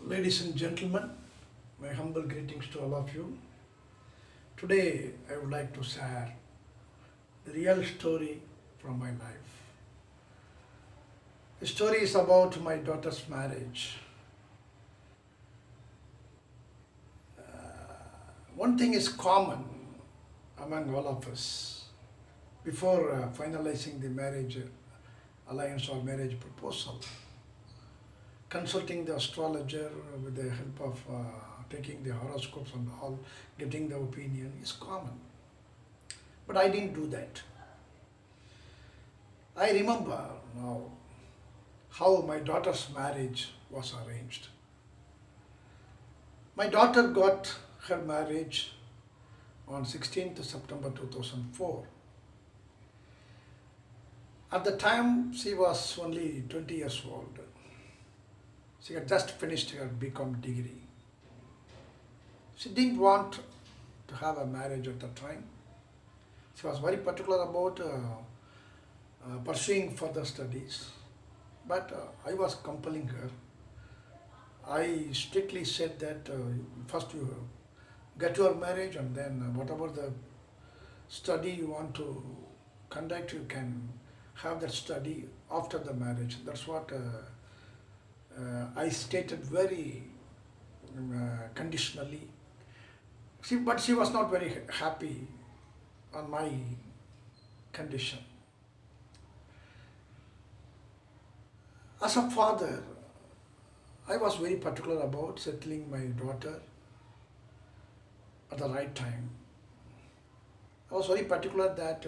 Ladies and gentlemen, my humble greetings to all of you. Today I would like to share the real story from my life. The story is about my daughter's marriage. One thing is common among all of us. Before finalizing the marriage alliance or marriage proposal, consulting the astrologer with the help of taking the horoscopes and all, getting the opinion is common. But I didn't do that. I remember now how my daughter's marriage was arranged. My daughter got her marriage on 16th September 2004. At the time, she was only 20 years old. She had just finished her BCom degree. She didn't want to have a marriage at the time. She was very particular about pursuing further studies. But I was compelling her. I strictly said that first you get your marriage, and then whatever the study you want to conduct, you can have that study after the marriage. That's what I stated very conditionally. But she was not very happy on my condition. As a father, I was very particular about settling my daughter at the right time. I was very particular that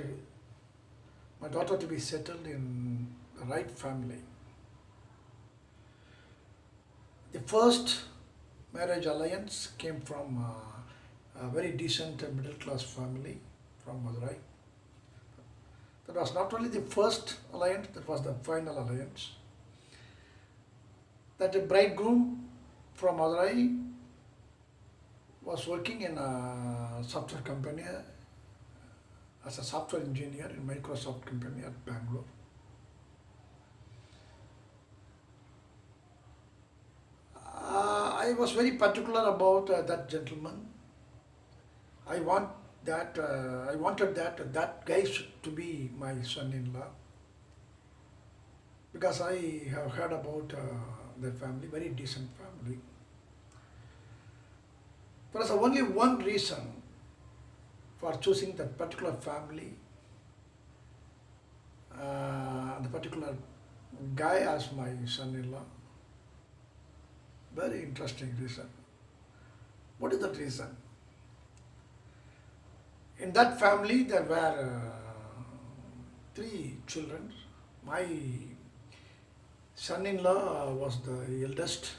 my daughter to be settled in the right family. The first marriage alliance came from a very decent middle class family from Madurai. That was not only the first alliance, that was the final alliance. That the bridegroom from Madurai was working in a software company as a software engineer in Microsoft company at Bangalore. I was very particular about that gentleman. I wanted that guy to be my son-in-law, because I have heard about their family, very decent family. There was only one reason for choosing that particular family, the particular guy as my son-in-law. Very interesting reason. What is that reason? In that family there were 3 children. My son-in-law was the eldest,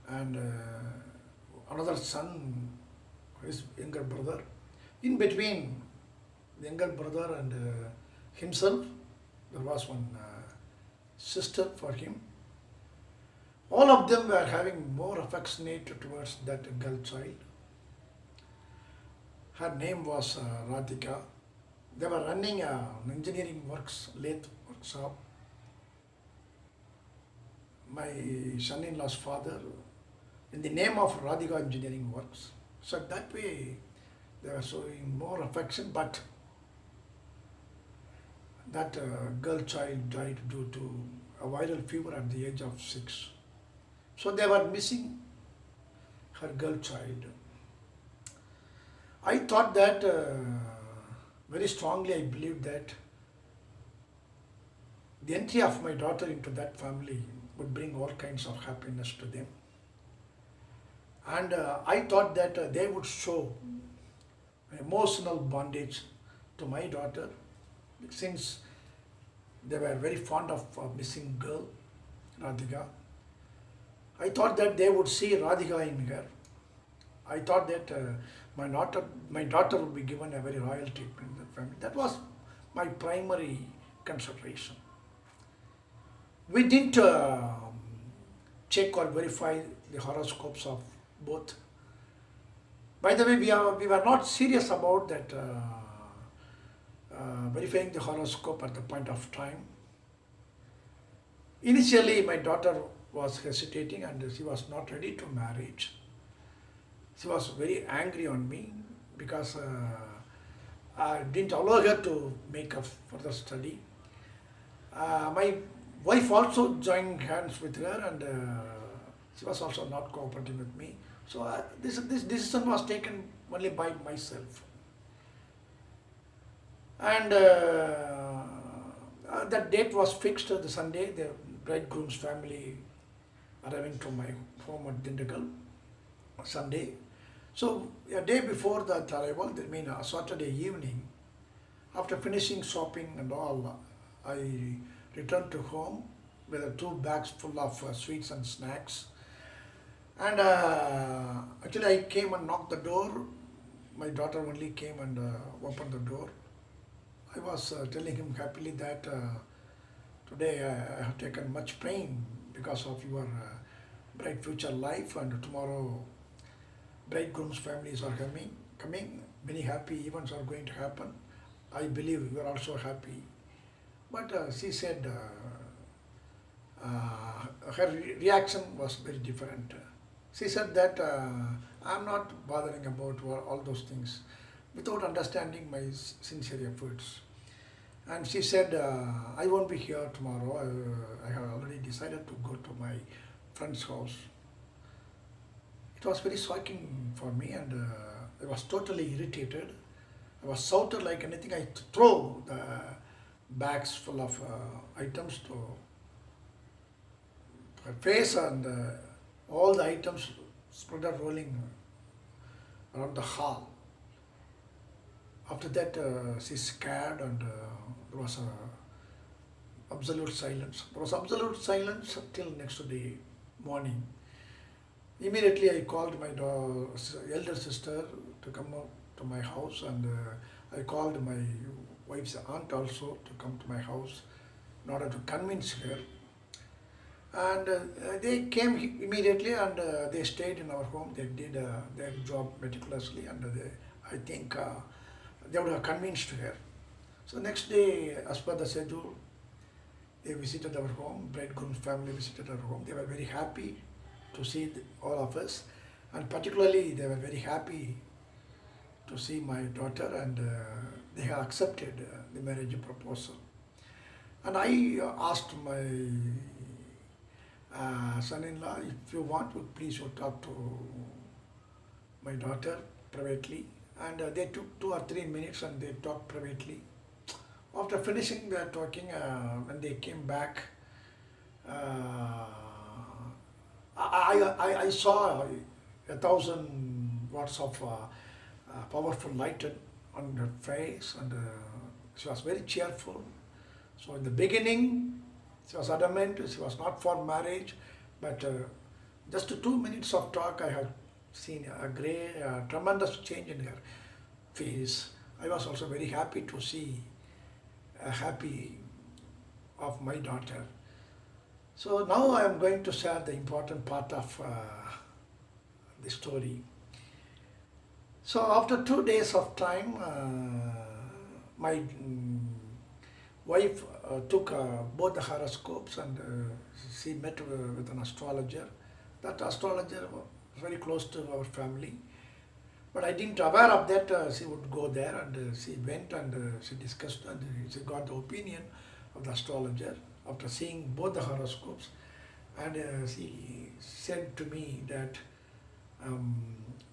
and another son, his younger brother. In between the younger brother and himself, there was one sister for him. All of them were having more affectionate towards that girl child. Her name was Radhika. They were running an engineering works, lathe workshop. My son-in-law's father, in the name of Radhika Engineering Works. So that way they were showing more affection, but that girl child died due to a viral fever at the age of 6. So they were missing her girl child. I thought that very strongly. I believed that the entry of my daughter into that family would bring all kinds of happiness to them. And I thought that they would show emotional bondage to my daughter, since they were very fond of missing girl, Radhika. I thought that they would see Radhika in her. I thought that my daughter would be given a very royal treatment in that family. That was my primary consideration. We didn't check or verify the horoscopes of both. By the way, we were not serious about that verifying the horoscope at the point of time. Initially, my daughter was hesitating and she was not ready to marriage. She was very angry on me because I didn't allow her to make a further study. My wife also joined hands with her and she was also not cooperating with me. So this decision was taken only by myself. And that date was fixed the Sunday, the bridegroom's family arriving to my home at Dindagal, Sunday. So a day before that arrival, I mean Saturday evening, after finishing shopping and all, I returned to home with two bags full of sweets and snacks. And actually, I came and knocked the door. My daughter only came and opened the door. I was telling him happily that today I have taken much pain because of your bright future life, and tomorrow bridegroom's families are coming. Many happy events are going to happen. I believe you are also happy. But she said her reaction was very different. She said that I'm not bothering about all those things without understanding my sincere efforts. And she said, I won't be here tomorrow. I have already decided to go to my friend's house. It was very shocking for me and I was totally irritated. I was shouted like anything. I throw the bags full of items to her face and all the items spread out rolling around the hall. After that, she's scared and there was absolute silence. There was absolute silence till next day morning. Immediately, I called my elder sister to come out to my house, and I called my wife's aunt also to come to my house in order to convince her. And they came immediately and they stayed in our home. They did their job meticulously, and I think they would have convinced her. So next day, as per the schedule, they visited our home. Bridegroom's family visited our home. They were very happy to see all of us, and particularly they were very happy to see my daughter, and they have accepted the marriage proposal. And I asked my son-in-law, if you want, please you talk to my daughter privately. And they took 2 or 3 minutes and they talked privately. After finishing their talking, when they came back, I saw 1,000 watts of powerful light on her face, and she was very cheerful. So in the beginning, she was adamant, she was not for marriage, but just 2 minutes of talk, I have seen a great, tremendous change in her face. I was also very happy to see happy of my daughter. So now I am going to share the important part of the story. So after 2 days of time, my wife took both the horoscopes and she met with an astrologer. That astrologer was very close to our family. But I didn't aware of that she would go there, and she went and she discussed and she got the opinion of the astrologer after seeing both the horoscopes. And she said to me that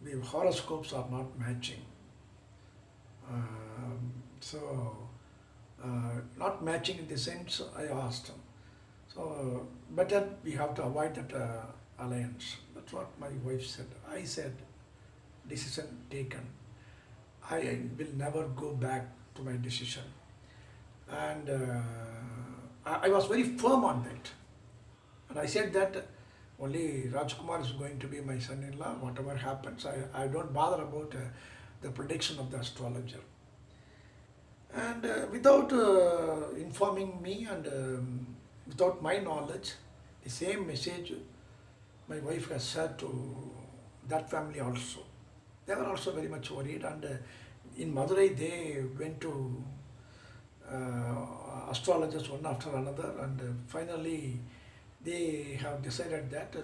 the horoscopes are not matching. Not matching in the sense I asked him. So better we have to avoid that alliance. That's what my wife said. I said, decision taken. I will never go back to my decision. And I was very firm on that. And I said that only Rajkumar is going to be my son-in-law. Whatever happens, I don't bother about the prediction of the astrologer. And without informing me and without my knowledge, the same message my wife has said to that family also. They were also very much worried, and in Madurai they went to astrologers one after another, and finally they have decided that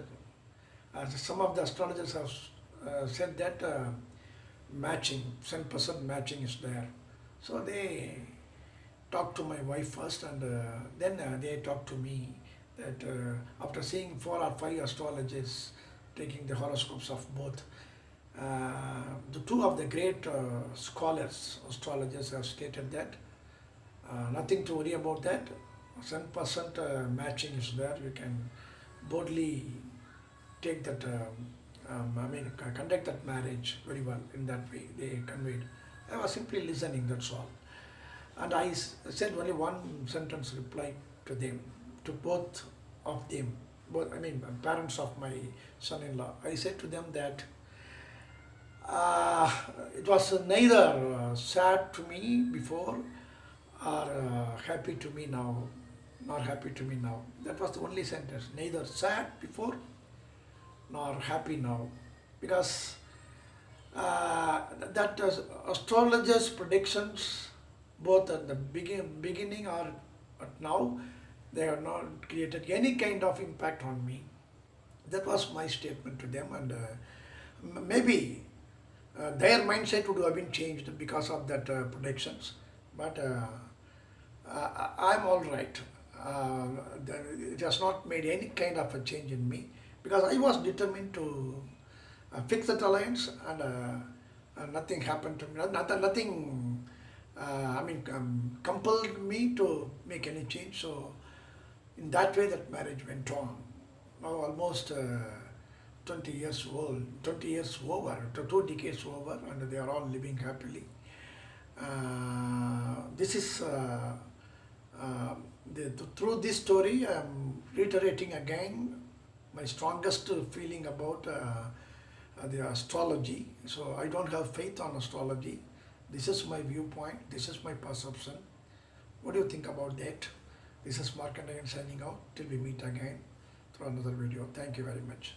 some of the astrologers have said that matching, 10% matching is there. So they talked to my wife first, and then they talked to me that after seeing 4 or 5 astrologers taking the horoscopes of both, the two of the great scholars, astrologers have stated that nothing to worry about that. 10% matching is there. You can boldly take that, conduct that marriage very well in that way. They conveyed. I was simply listening, that's all. And I said only one sentence reply to them, to both of them, both, parents of my son-in-law. I said to them that uh, it was neither sad to me before or happy to me now, nor happy to me now. That was the only sentence. Neither sad before nor happy now, because that astrologers' predictions, both at the beginning or at now, they have not created any kind of impact on me. That was my statement to them, and maybe their mindset would have been changed because of that predictions. But I'm all right. Uh, it has not made any kind of a change in me because I was determined to fix that alliance, and nothing happened to me. Nothing. Compelled me to make any change. So in that way, that marriage went on. Now almost 20 years old, 20 years over, 2 decades over, and they are all living happily. This is through this story, I'm reiterating again my strongest feeling about the astrology. So I don't have faith on astrology. This is my viewpoint. This is my perception. What do you think about that? This is Markandayan signing out. Till we meet again through another video. Thank you very much.